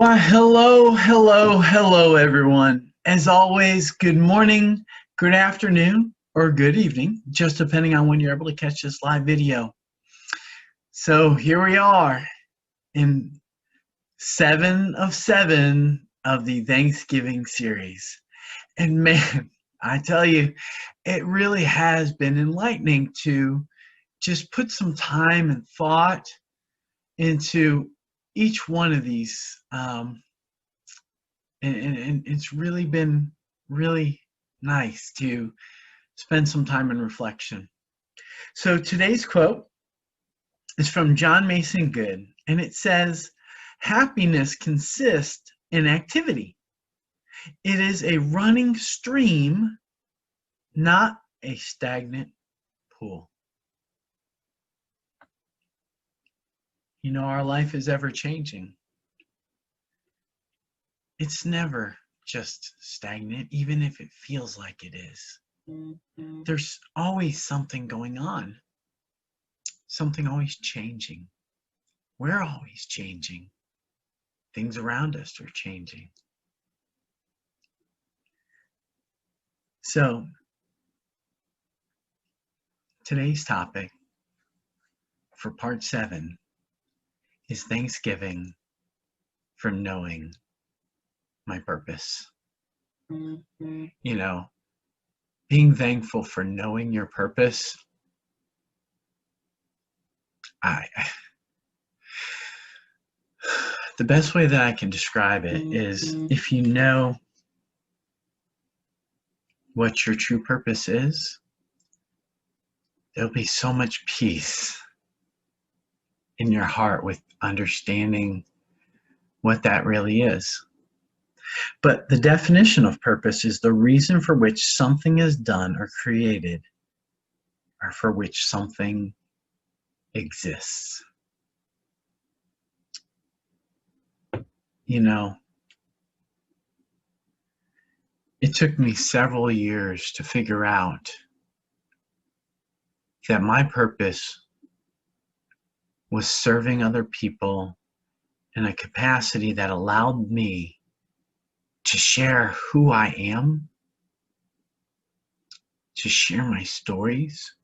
Why, hello, everyone. As always, good morning, good afternoon, or good evening, just depending on when you're able to catch this live video. So here we are in 7 of 7 of the Thanksgiving series. And man, I tell you, it really has been enlightening to just put some time and thought into each one of these. And it's really been really nice to spend some time in reflection. So today's quote is from John Mason Good, and it says, "Happiness consists in activity. It is a running stream, not a stagnant pool." You know, our life is ever changing. It's never just stagnant, even if it feels like it is. There's always something going on, something always changing. We're always changing. Things around us are changing. So, today's topic for part 7 is Thanksgiving for knowing my purpose. You know, being thankful for knowing your purpose. The best way that I can describe it is if you know what your true purpose is, there'll be so much peace in your heart with understanding what that really is. But the definition of purpose is the reason for which something is done or created, or for which something exists. You know, it took me several years to figure out that my purpose was serving other people in a capacity that allowed me to share who I am, to share my stories,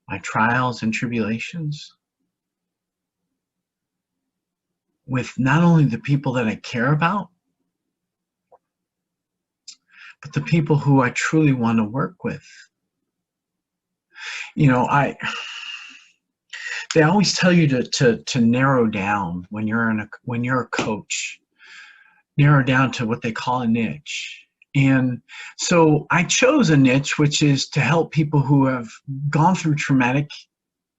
my trials and tribulations with not only the people that I care about, but the people who I truly want to work with. You know, they always tell you to narrow down when you're a coach, narrow down to what they call a niche. And so I chose a niche, which is to help people who have gone through traumatic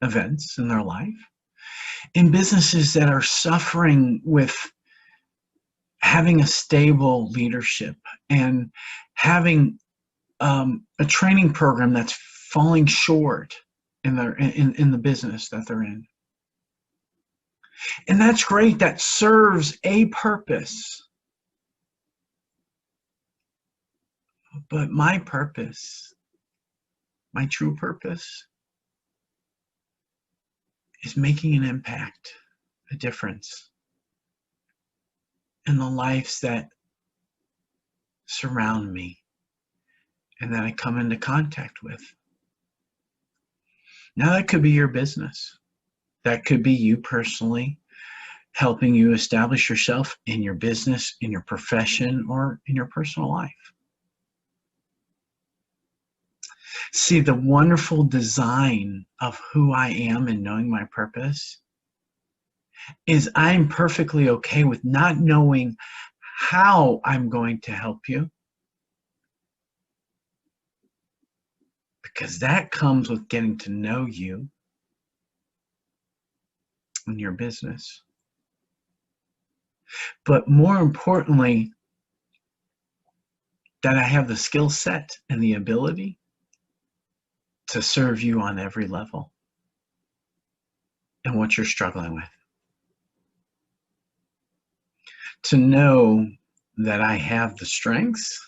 events in their life, in businesses that are suffering with having a stable leadership and having a training program that's falling short in the business that they're in. And that's great. That serves a purpose. But my purpose, my true purpose, is making an impact, a difference in the lives that surround me and that I come into contact with. Now, that could be your business. That could be you personally, helping you establish yourself in your business, in your profession, or in your personal life. See, the wonderful design of who I am and knowing my purpose is I'm perfectly okay with not knowing how I'm going to help you, because that comes with getting to know you and your business. But more importantly, that I have the skill set and the ability to serve you on every level and what you're struggling with. To know that I have the strengths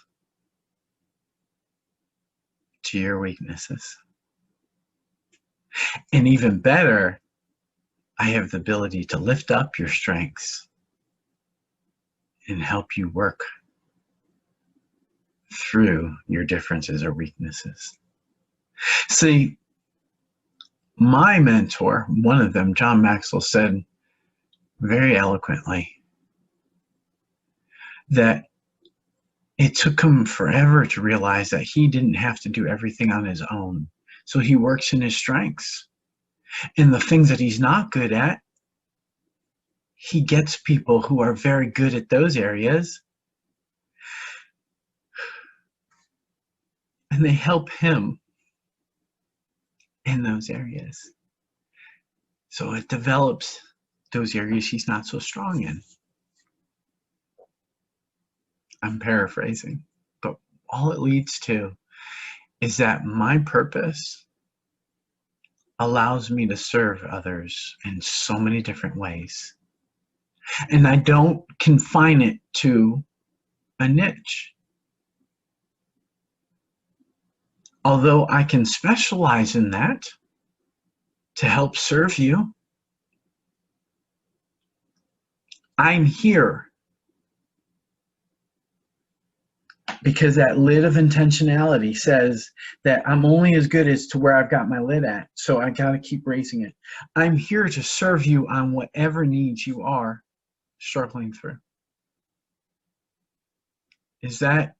to your weaknesses. And even better, I have the ability to lift up your strengths and help you work through your differences or weaknesses. See, my mentor, one of them, John Maxwell, said very eloquently that it took him forever to realize that he didn't have to do everything on his own. So he works in his strengths. And the things that he's not good at, he gets people who are very good at those areas, and they help him in those areas. So it develops those areas he's not so strong in. I'm paraphrasing, but all it leads to is that my purpose allows me to serve others in so many different ways. And I don't confine it to a niche. Although I can specialize in that to help serve you, I'm here because that lid of intentionality says that I'm only as good as to where I've got my lid at, so I got to keep raising it. I'm here to serve you on whatever needs you are struggling through. Is that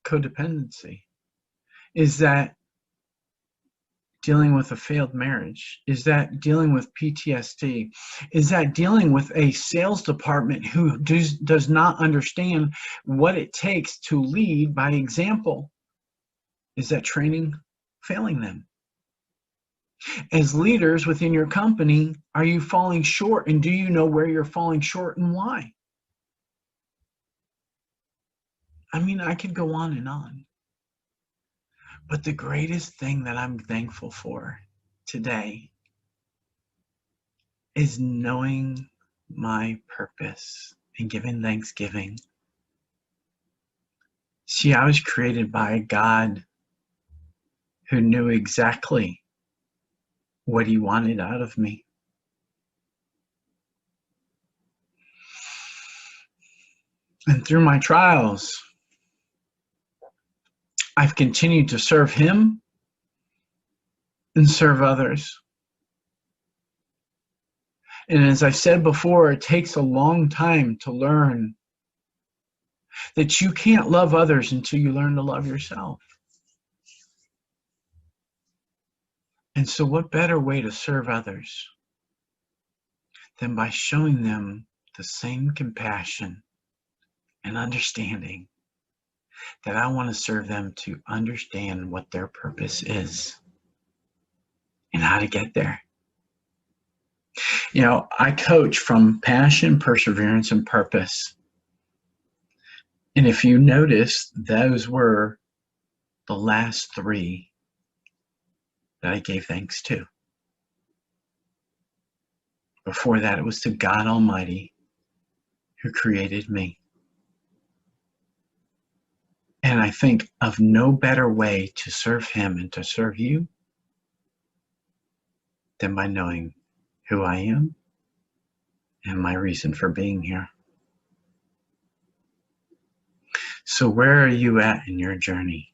codependency? Is that dealing with a failed marriage? Is that dealing with PTSD? Is that dealing with a sales department who does not understand what it takes to lead by example? Is that training failing them? As leaders within your company, are you falling short, and do you know where you're falling short and why? I mean, I could go on and on. But the greatest thing that I'm thankful for today is knowing my purpose and giving thanksgiving. See, I was created by a God who knew exactly what he wanted out of me. And through my trials, I've continued to serve him and serve others. And as I said before, it takes a long time to learn that you can't love others until you learn to love yourself. And so what better way to serve others than by showing them the same compassion and understanding that I want to serve them to understand what their purpose is and how to get there. You know, I coach from passion, perseverance, and purpose. And if you notice, those were the last three that I gave thanks to. Before that, it was to God Almighty who created me. And I think of no better way to serve him and to serve you than by knowing who I am and my reason for being here. So where are you at in your journey?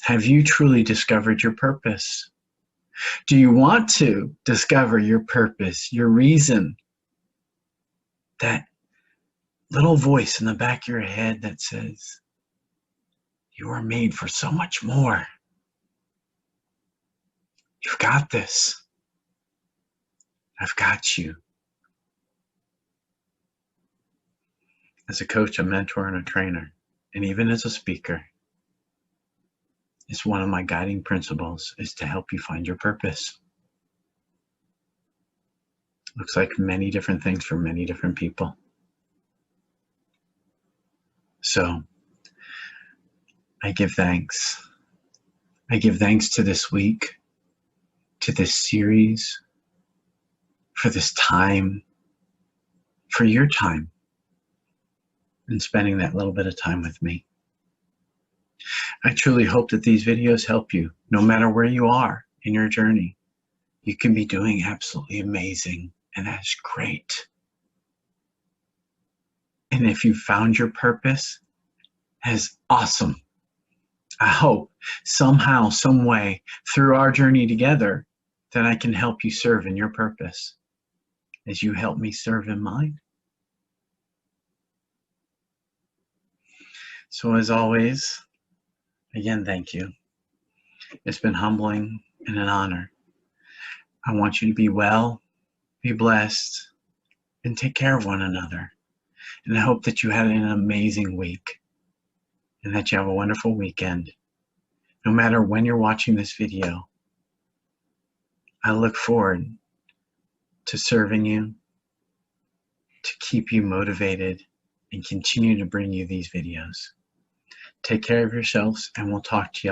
Have you truly discovered your purpose? Do you want to discover your purpose, your reason? That little voice in the back of your head that says, you are made for so much more. You've got this. I've got you. As a coach, a mentor, and a trainer, and even as a speaker, it's one of my guiding principles is to help you find your purpose. Looks like many different things for many different people. So I give thanks. I give thanks to this week, to this series, for this time, for your time, and spending that little bit of time with me. I truly hope that these videos help you, no matter where you are in your journey. You can be doing absolutely amazing, and that's great. And if you found your purpose, that is awesome. I hope somehow, some way, through our journey together, that I can help you serve in your purpose as you help me serve in mine. So as always, again, thank you. It's been humbling and an honor. I want you to be well, be blessed, and take care of one another. And I hope that you had an amazing week and that you have a wonderful weekend. No matter when you're watching this video, I look forward to serving you, to keep you motivated, and continue to bring you these videos. Take care of yourselves, and we'll talk to y'all